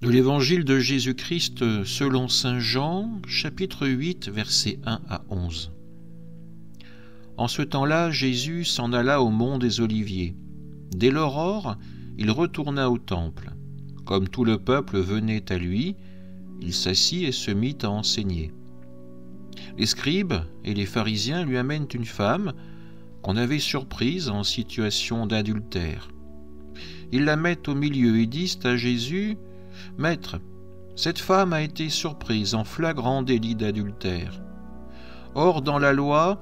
De l'Évangile de Jésus-Christ selon saint Jean, chapitre 8, versets 1 à 11. En ce temps-là, Jésus s'en alla au mont des Oliviers. Dès l'aurore, il retourna au temple. Comme tout le peuple venait à lui, il s'assit et se mit à enseigner. Les scribes et les pharisiens lui amènent une femme qu'on avait surprise en situation d'adultère. Ils la mettent au milieu et disent à Jésus : « Maître, cette femme a été surprise en flagrant délit d'adultère. Or, dans la loi,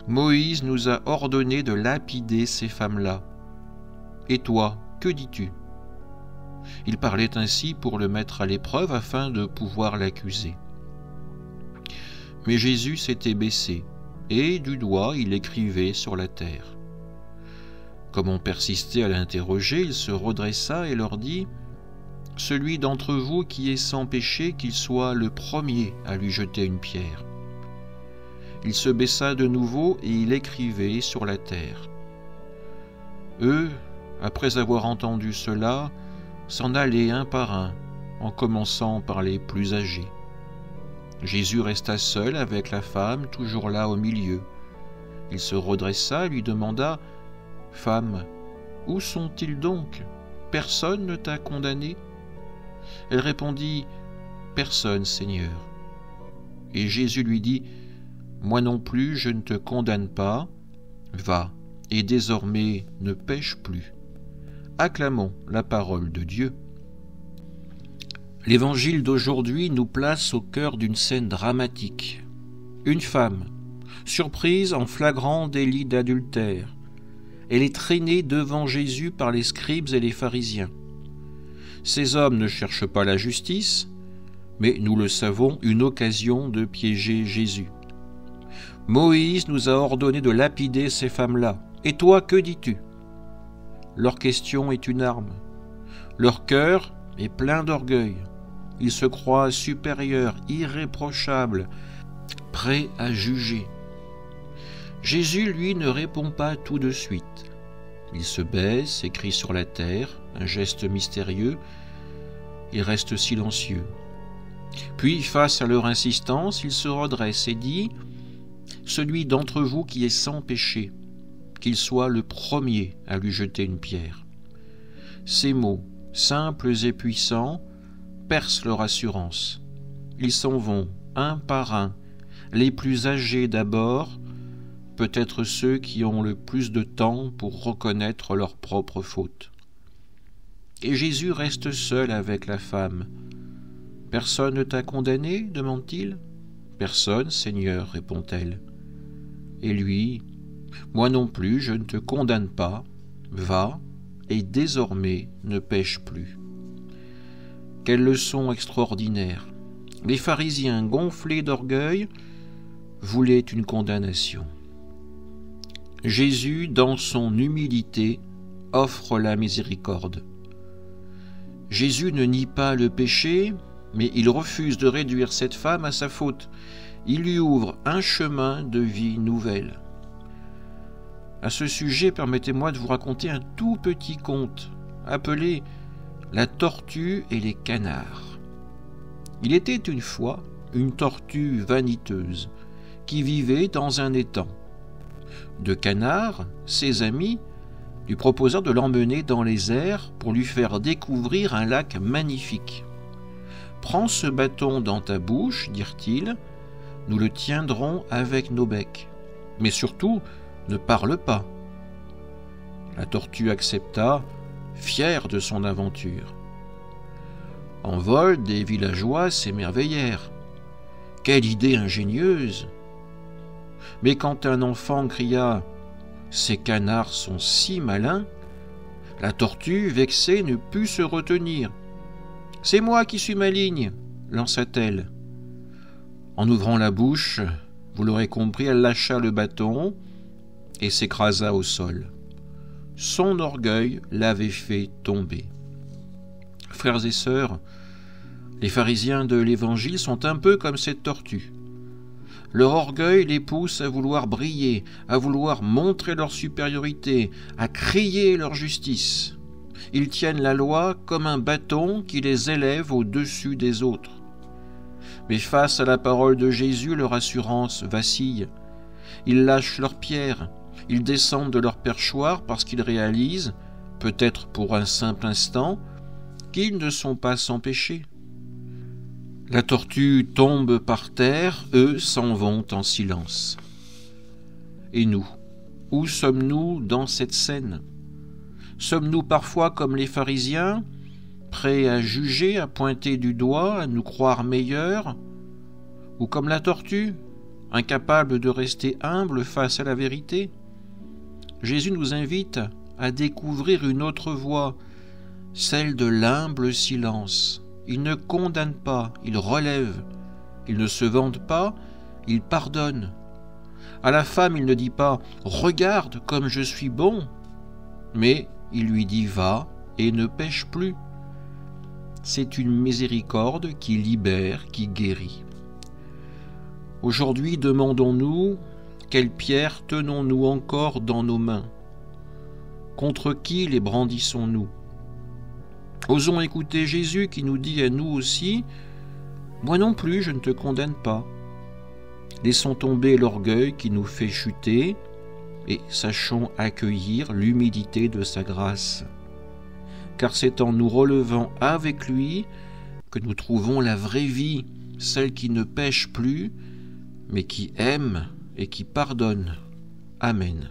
Moïse nous a ordonné de lapider ces femmes-là. Et toi, que dis-tu » Il parlait ainsi pour le mettre à l'épreuve afin de pouvoir l'accuser. Mais Jésus s'était baissé, et du doigt il écrivait sur la terre. Comme on persistait à l'interroger, il se redressa et leur dit : « Celui d'entre vous qui est sans péché, qu'il soit le premier à lui jeter une pierre. » Il se baissa de nouveau et il écrivait sur la terre. Eux, après avoir entendu cela, s'en allaient un par un, en commençant par les plus âgés. Jésus resta seul avec la femme, toujours là au milieu. Il se redressa et lui demanda : « Femme, où sont-ils donc ? Personne ne t'a condamné ?» Elle répondit : « Personne, Seigneur. » Et Jésus lui dit : « Moi non plus, je ne te condamne pas. Va, et désormais ne pêche plus. » Acclamons la parole de Dieu. L'évangile d'aujourd'hui nous place au cœur d'une scène dramatique. Une femme, surprise en flagrant délit d'adultère. Elle est traînée devant Jésus par les scribes et les pharisiens. Ces hommes ne cherchent pas la justice, mais nous le savons, une occasion de piéger Jésus. Moïse nous a ordonné de lapider ces femmes-là. Et toi, que dis-tu ? Leur question est une arme. Leur cœur est plein d'orgueil. Ils se croient supérieurs, irréprochables, prêts à juger. Jésus, lui, ne répond pas tout de suite. Il se baisse, écrit sur la terre, un geste mystérieux. Il reste silencieux. Puis, face à leur insistance, il se redresse et dit : « Celui d'entre vous qui est sans péché, qu'il soit le premier à lui jeter une pierre. » Ces mots, simples et puissants, percent leur assurance. Ils s'en vont, un par un, les plus âgés d'abord, peut-être ceux qui ont le plus de temps pour reconnaître leur propre faute. Et Jésus reste seul avec la femme. « Personne ne t'a condamné ?» demande-t-il. « Personne, Seigneur, répond-elle. Et lui : « Moi non plus, je ne te condamne pas. Va, et désormais ne pêche plus. » Quelle leçon extraordinaire ! Les pharisiens, gonflés d'orgueil, voulaient une condamnation. Jésus, dans son humilité, offre la miséricorde. Jésus ne nie pas le péché, mais il refuse de réduire cette femme à sa faute. Il lui ouvre un chemin de vie nouvelle. À ce sujet, permettez-moi de vous raconter un tout petit conte appelé « La tortue et les canards ». Il était une fois une tortue vaniteuse qui vivait dans un étang. Deux canards, ses amis, lui proposèrent de l'emmener dans les airs pour lui faire découvrir un lac magnifique. « Prends ce bâton dans ta bouche, dirent-ils, nous le tiendrons avec nos becs. Mais surtout, ne parle pas. » La tortue accepta, fière de son aventure. En vol, des villageois s'émerveillèrent. Quelle idée ingénieuse! Mais quand un enfant cria « Ces canards sont si malins !» la tortue, vexée, ne put se retenir. « C'est moi qui suis maligne !» lança-t-elle. En ouvrant la bouche, vous l'aurez compris, elle lâcha le bâton et s'écrasa au sol. Son orgueil l'avait fait tomber. Frères et sœurs, les pharisiens de l'Évangile sont un peu comme cette tortue. Leur orgueil les pousse à vouloir briller, à vouloir montrer leur supériorité, à crier leur justice. Ils tiennent la loi comme un bâton qui les élève au-dessus des autres. Mais face à la parole de Jésus, leur assurance vacille. Ils lâchent leurs pierres, ils descendent de leur perchoir parce qu'ils réalisent, peut-être pour un simple instant, qu'ils ne sont pas sans péché. La tortue tombe par terre, eux s'en vont en silence. Et nous, où sommes-nous dans cette scène ? Sommes-nous parfois comme les pharisiens, prêts à juger, à pointer du doigt, à nous croire meilleurs ? Ou comme la tortue, incapables de rester humbles face à la vérité ? Jésus nous invite à découvrir une autre voie, celle de l'humble silence. Il ne condamne pas, il relève. Il ne se vante pas, il pardonne. À la femme, il ne dit pas « Regarde comme je suis bon », mais il lui dit « Va et ne pêche plus ». C'est une miséricorde qui libère, qui guérit. Aujourd'hui, demandons-nous quelles pierres tenons-nous encore dans nos mains ? Contre qui les brandissons-nous ? Osons écouter Jésus qui nous dit à nous aussi « Moi non plus, je ne te condamne pas ». Laissons tomber l'orgueil qui nous fait chuter et sachons accueillir l'humilité de sa grâce. Car c'est en nous relevant avec lui que nous trouvons la vraie vie, celle qui ne pêche plus, mais qui aime et qui pardonne. Amen.